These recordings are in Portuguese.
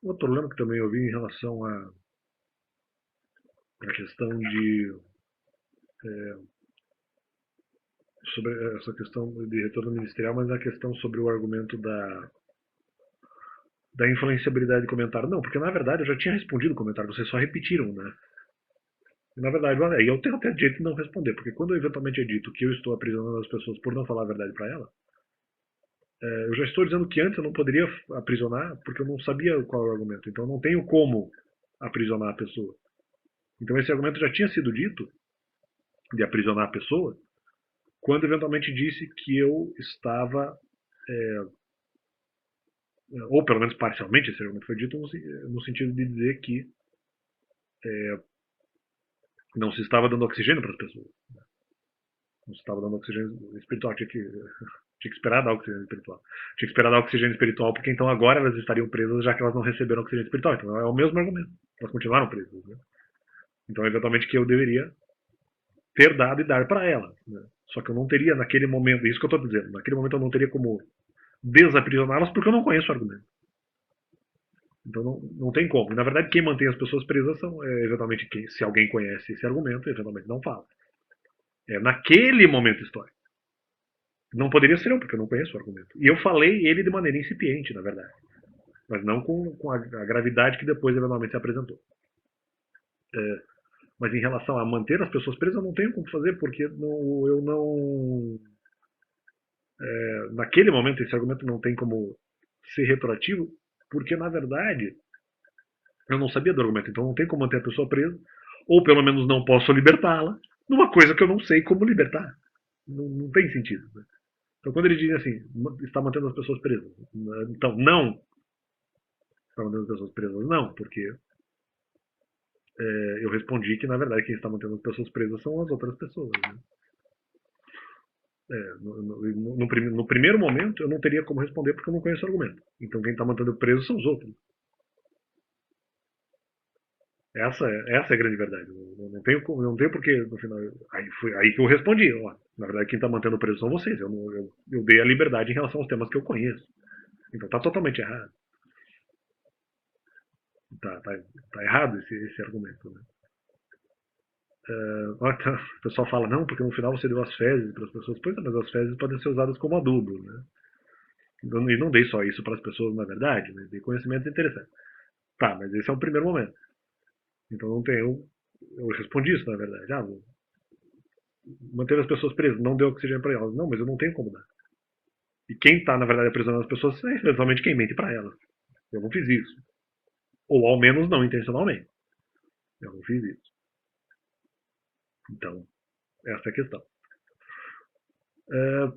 Outro problema que também eu vi em relação à questão sobre essa questão de retorno ministerial, mas a questão sobre o argumento da influenciabilidade de comentário. Não, porque na verdade eu já tinha respondido o comentário, vocês só repetiram, né? E, na verdade, aí eu tenho até direito de não responder, porque quando eu eventualmente é dito que eu estou aprisionando as pessoas por não falar a verdade para ela, eu já estou dizendo que antes eu não poderia aprisionar porque eu não sabia qual é o argumento. Então eu não tenho como aprisionar a pessoa. Então esse argumento já tinha sido dito, de aprisionar a pessoa, quando eventualmente disse que eu estava, ou pelo menos parcialmente esse argumento foi dito no sentido de dizer que não se estava dando oxigênio para as pessoas. Não se estava dando oxigênio espiritual, tinha que esperar dar oxigênio espiritual. Tinha que esperar dar oxigênio espiritual, porque então agora elas estariam presas, já que elas não receberam oxigênio espiritual. Então é o mesmo argumento. Elas continuaram presas. Né? Então, eventualmente, que eu deveria ter dado e dar para elas. Né? Só que eu não teria naquele momento, isso que eu estou dizendo, naquele momento eu não teria como desaprisioná-las porque eu não conheço o argumento. Então não tem como. E, na verdade, quem mantém as pessoas presas são, eventualmente, se alguém conhece esse argumento, eventualmente não fala. É naquele momento histórico. Não poderia ser eu, porque eu não conheço o argumento. E eu falei ele de maneira incipiente, na verdade. Mas não com a gravidade que depois, eventualmente, se apresentou. É, mas em relação a manter as pessoas presas, eu não tenho como fazer, porque eu não. Naquele momento, esse argumento não tem como ser retroativo, porque, na verdade, eu não sabia do argumento. Então, não tem como manter a pessoa presa, ou pelo menos não posso libertá-la, numa coisa que eu não sei como libertar. Não tem sentido. Né? Então, quando ele diz assim, está mantendo as pessoas presas, então, não está mantendo as pessoas presas, não, porque eu respondi que, na verdade, quem está mantendo as pessoas presas são as outras pessoas. Né? No primeiro momento, eu não teria como responder porque eu não conheço o argumento. Então, quem está mantendo preso são os outros. Essa é a grande verdade. Não tenho porque, no final. Aí foi aí que eu respondi. Ó, na verdade, quem está mantendo preso são vocês. Eu dei a liberdade em relação aos temas que eu conheço. Então, está totalmente errado. Tá errado esse argumento. Né? O pessoal fala, não, porque no final você deu as fezes para as pessoas. Pois é, mas as fezes podem ser usadas como adubo. Né? E não dei só isso para as pessoas, na verdade, né? Dei conhecimento interessante. Tá, mas esse é o primeiro momento. Então não tem. Eu respondi isso, na verdade. Manter as pessoas presas, não deu oxigênio para elas. Não, mas eu não tenho como dar. E quem está, na verdade, aprisionando as pessoas é eventualmente quem mente para elas. Eu não fiz isso. Ou ao menos não intencionalmente. Eu não fiz isso. Então, essa é a questão. É,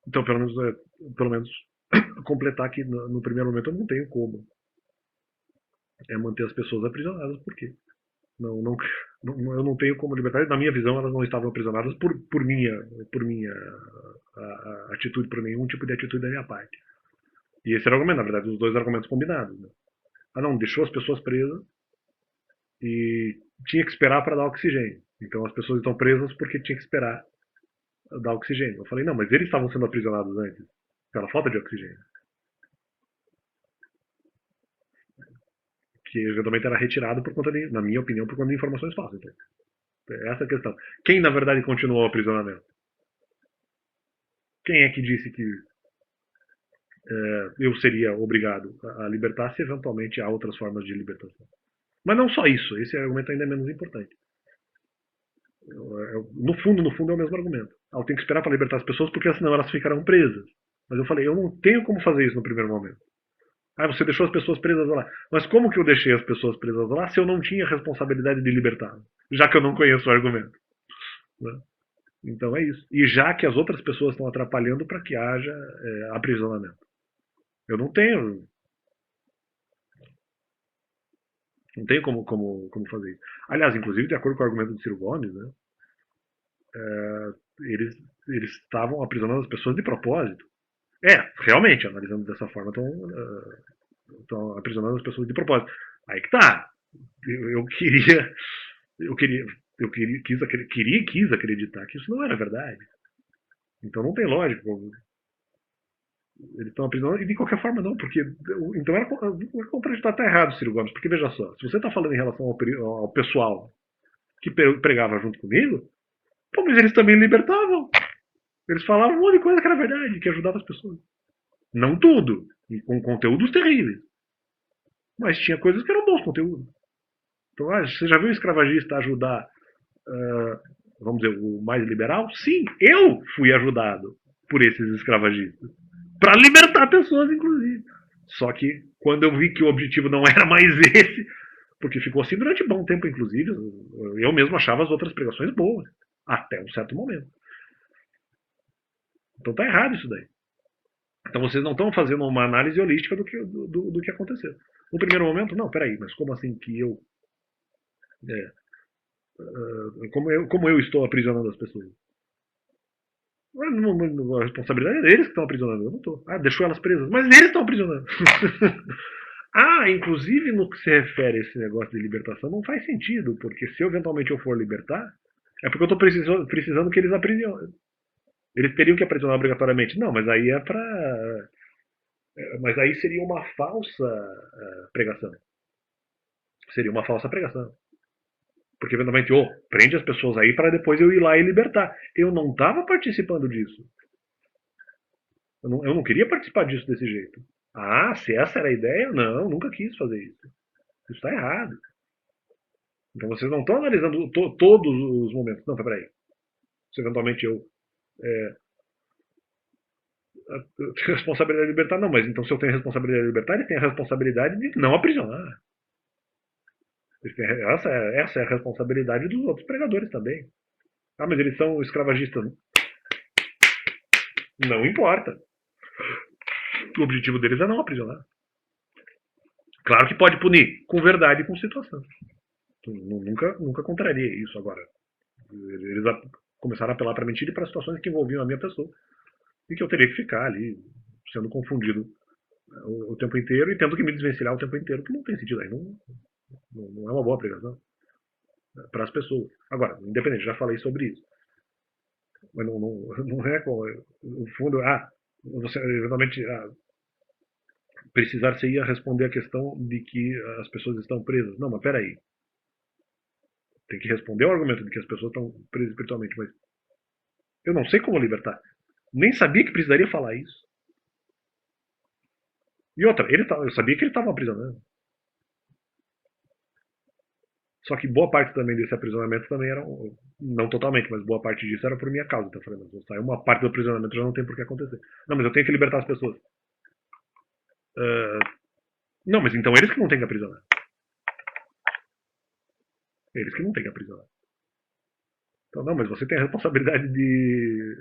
então, pelo menos completar que no primeiro momento eu não tenho como manter as pessoas aprisionadas, porque não, não, eu não tenho como libertar. Na minha visão, elas não estavam aprisionadas por minha atitude, por nenhum tipo de atitude da minha parte. E esse era o argumento, na verdade, os dois argumentos combinados. Né? Não, deixou as pessoas presas e tinha que esperar para dar oxigênio. Então as pessoas estão presas porque tinha que esperar dar oxigênio. Eu falei, não, mas eles estavam sendo aprisionados antes, pela falta de oxigênio, que eventualmente era retirado por conta de, na minha opinião, por conta de informações falsas. Então, essa é a questão. Quem, na verdade, continuou o aprisionamento? Quem é que disse que eu seria obrigado a libertar se eventualmente há outras formas de libertação? Mas não só isso, esse argumento ainda é menos importante. No fundo é o mesmo argumento. Eu tenho que esperar para libertar as pessoas porque senão elas ficarão presas. Mas eu falei, eu não tenho como fazer isso no primeiro momento. Você deixou as pessoas presas lá. Mas como que eu deixei as pessoas presas lá se eu não tinha responsabilidade de libertá-las? Já que eu não conheço o argumento. Né? Então é isso. E já que as outras pessoas estão atrapalhando para que haja aprisionamento. Eu não tenho como fazer isso. Aliás, inclusive, de acordo com o argumento do Ciro Gomes, né, eles, eles estavam aprisionando as pessoas de propósito. Realmente, analisando dessa forma, estão aprisionando as pessoas de propósito. Aí que tá. Eu queria. Eu queria. Eu quis acreditar que isso não era verdade. Então não tem lógica. Eles estão aprisionando, e de qualquer forma não, porque. Então era contraditório, tá errado, Ciro Gomes, porque veja só, se você está falando em relação ao pessoal que pregava junto comigo, pô, mas eles também libertavam. Eles falavam um monte de coisa que era verdade, que ajudava as pessoas. Não tudo, e com conteúdos terríveis. Mas tinha coisas que eram bons conteúdos. Então, você já viu o escravagista ajudar, vamos dizer, o mais liberal? Sim, eu fui ajudado por esses escravagistas. Para libertar pessoas, inclusive. Só que quando eu vi que o objetivo não era mais esse, porque ficou assim durante bom tempo, inclusive, eu mesmo achava as outras pregações boas, até um certo momento. Então tá errado isso daí. Então vocês não estão fazendo uma análise holística do que aconteceu. No primeiro momento, não, peraí, mas como assim que eu. É, como eu estou aprisionando as pessoas? A responsabilidade é deles que estão aprisionando, eu não estou. Ah, deixou elas presas, mas eles estão aprisionando. Inclusive no que se refere a esse negócio de libertação, não faz sentido, porque se eventualmente eu for libertar, é porque eu estou precisando que eles aprisionem. Eles teriam que aprisionar obrigatoriamente. Não, mas aí é para. Mas aí seria uma falsa pregação. Seria uma falsa pregação. Porque eventualmente, prende as pessoas aí para depois eu ir lá e libertar. Eu não estava participando disso. Eu não queria participar disso desse jeito. Se essa era a ideia, não, nunca quis fazer isso. Isso está errado. Então vocês não estão analisando todos os momentos. Não, peraí. Se eventualmente eu tenho responsabilidade de libertar, não, mas então se eu tenho responsabilidade de libertar, eles têm a responsabilidade de não aprisionar. Essa é a responsabilidade dos outros pregadores também. Mas eles são escravagistas. Não importa. O objetivo deles é não aprisionar. Claro que pode punir, com verdade e com situação. Nunca contraria isso agora. Eles começaram a apelar para mentira e para situações que envolviam a minha pessoa. E que eu teria que ficar ali, sendo confundido o tempo inteiro e tendo que me desvencilhar o tempo inteiro, que não tem sentido. Aí não é uma boa pregação para as pessoas. Agora, independente, já falei sobre isso. Mas não é com o fundo. Você eventualmente precisar você ia responder a questão de que as pessoas estão presas. Não, mas peraí. Tem que responder ao argumento de que as pessoas estão presas espiritualmente, mas eu não sei como libertar. Nem sabia que precisaria falar isso. E outra, eu sabia que ele estava aprisionando. Só que boa parte também desse aprisionamento também era, não totalmente, mas boa parte disso era por minha causa. Então eu falei, mas uma parte do aprisionamento já não tem por que acontecer. Não, mas eu tenho que libertar as pessoas. Não, mas então eles que não têm que aprisionar. Eles que não têm que aprisionar. Então, não, mas você tem a responsabilidade de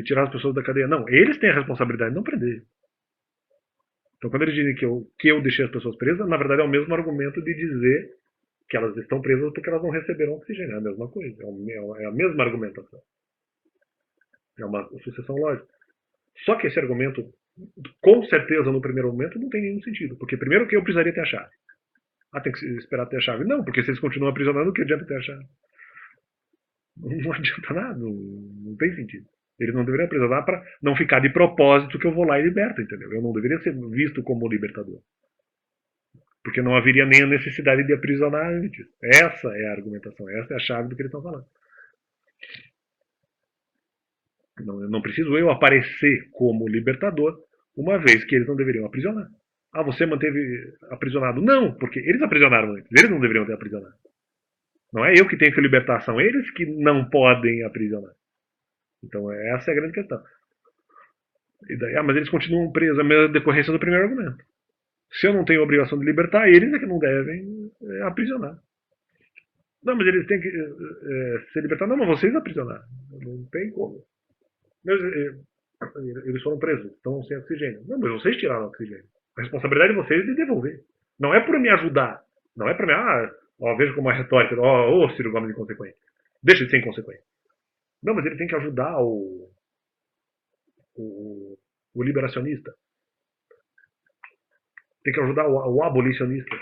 tirar as pessoas da cadeia. Não, eles têm a responsabilidade de não prender. Então, quando eles dizem que eu deixei as pessoas presas, na verdade é o mesmo argumento de dizer que elas estão presas porque elas não receberam oxigênio. É a mesma coisa. É a mesma argumentação. É uma sucessão lógica. Só que esse argumento, com certeza, no primeiro momento, não tem nenhum sentido. Porque primeiro que eu precisaria ter a chave. Tem que esperar ter a chave. Não, porque se eles continuam aprisionando, o que adianta ter a chave? Não adianta nada, não tem sentido. Eles não deveriam aprisionar para não ficar de propósito que eu vou lá e liberto, entendeu? Eu não deveria ser visto como libertador. Porque não haveria nem a necessidade de aprisionar antes. Essa é a argumentação, essa é a chave do que eles estão falando. Não preciso eu aparecer como libertador, uma vez que eles não deveriam aprisionar. Você manteve aprisionado? Não, porque eles aprisionaram antes. Eles não deveriam ter aprisionado. Não é eu que tenho que libertar, são eles que não podem aprisionar. Então essa é a grande questão. E daí, mas eles continuam presos, a mesma decorrência do primeiro argumento. Se eu não tenho a obrigação de libertar, eles é que não devem aprisionar. Não, mas eles têm que ser libertados. Não, mas vocês aprisionaram. Não tem como. Eles foram presos, estão sem oxigênio. Não, mas vocês tiraram o oxigênio. A responsabilidade de vocês é de devolver. Não é por me ajudar. Não é para me. Veja como é retórica. Ciro Gomes inconsequente. Deixa de ser inconsequente. Não, mas ele tem que ajudar o liberacionista. Tem que ajudar o abolicionista.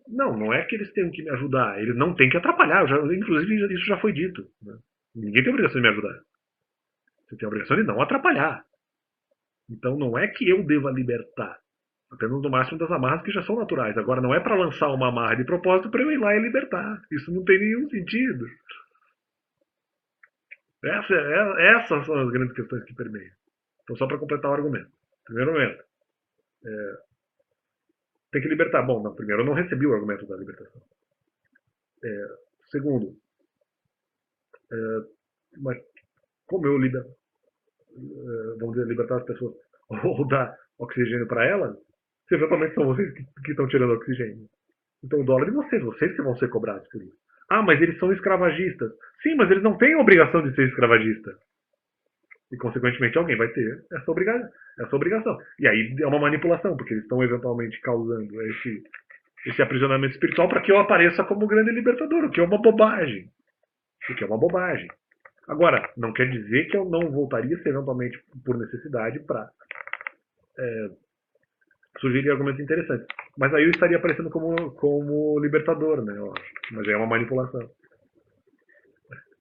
Não é que eles tenham que me ajudar. Eles não têm que atrapalhar. Inclusive, isso já foi dito. Né? Ninguém tem obrigação de me ajudar. Você tem a obrigação de não atrapalhar. Então não é que eu deva libertar. Apenas no máximo das amarras que já são naturais. Agora não é para lançar uma amarra de propósito para eu ir lá e libertar. Isso não tem nenhum sentido. Essas são as grandes questões que permeiam. Então, só para completar o argumento. Primeiro momento, tem que libertar. Bom, não, primeiro eu não recebi o argumento da libertação. Segundo, mas como eu vamos dizer, libertar as pessoas ou dar oxigênio para elas, se eventualmente são vocês que estão tirando oxigênio. Então o dólar é de vocês que vão ser cobrados por isso. Ah, mas eles são escravagistas. Sim, mas eles não têm a obrigação de ser escravagistas. E, consequentemente, alguém vai ter essa obrigação. E aí é uma manipulação, porque eles estão eventualmente causando esse aprisionamento espiritual para que eu apareça como grande libertador, o que é uma bobagem. O que é uma bobagem. Agora, não quer dizer que eu não voltaria, se eventualmente por necessidade, para sugerir argumentos interessantes. Mas aí eu estaria aparecendo como libertador, né? Eu acho. Mas aí é uma manipulação.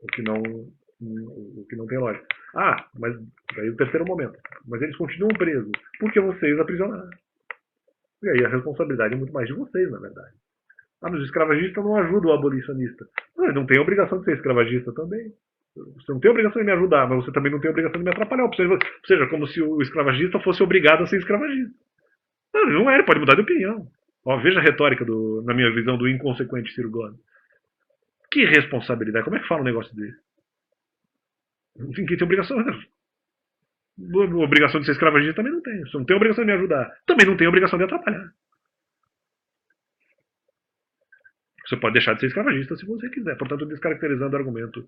O que não tem lógica. Ah, mas aí o terceiro momento. Mas eles continuam presos porque vocês aprisionaram. E aí a responsabilidade é muito mais de vocês, na verdade. Ah, mas o escravagista não ajuda o abolicionista. Não, ele não tem a obrigação de ser escravagista também. Você não tem a obrigação de me ajudar, mas você também não tem a obrigação de me atrapalhar. Ou seja, como se o escravagista fosse obrigado a ser escravagista. Não, ele não é, ele pode mudar de opinião. Ó, veja a retórica, na minha visão, do inconsequente Ciro Gomes. Que responsabilidade? Como é que fala um negócio desse? Enfim, quem tem obrigação. Obrigação de ser escravagista também não tem. Você não tem obrigação de me ajudar. Também não tem obrigação de atrapalhar. Você pode deixar de ser escravagista se você quiser. Portanto, descaracterizando o argumento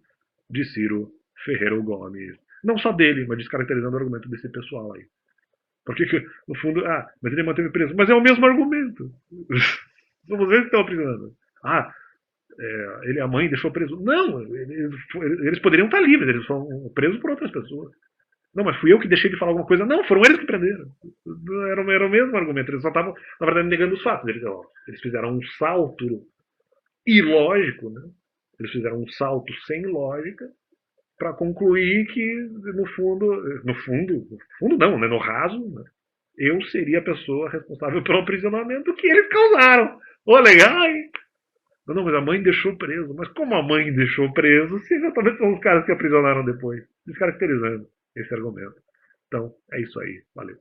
de Ciro Ferreira Gomes. Não só dele, mas descaracterizando o argumento desse pessoal aí. Porque, no fundo, mas ele manteve preso. Mas é o mesmo argumento. São vocês que estão aprisionando. Ele, a mãe deixou preso. Não, eles poderiam estar livres, eles foram presos por outras pessoas. Não, mas fui eu que deixei de falar alguma coisa. Não, foram eles que prenderam. Era o mesmo argumento. Eles só estavam, na verdade, negando os fatos. Eles fizeram um salto ilógico, né? Eles fizeram um salto sem lógica para concluir que, no fundo não, né? No raso, né? Eu seria a pessoa responsável pelo aprisionamento que eles causaram. Ô, legal, hein? Não, mas a mãe deixou preso. Mas como a mãe deixou preso, se exatamente são os caras que aprisionaram depois? Descaracterizando esse argumento. Então, é isso aí. Valeu.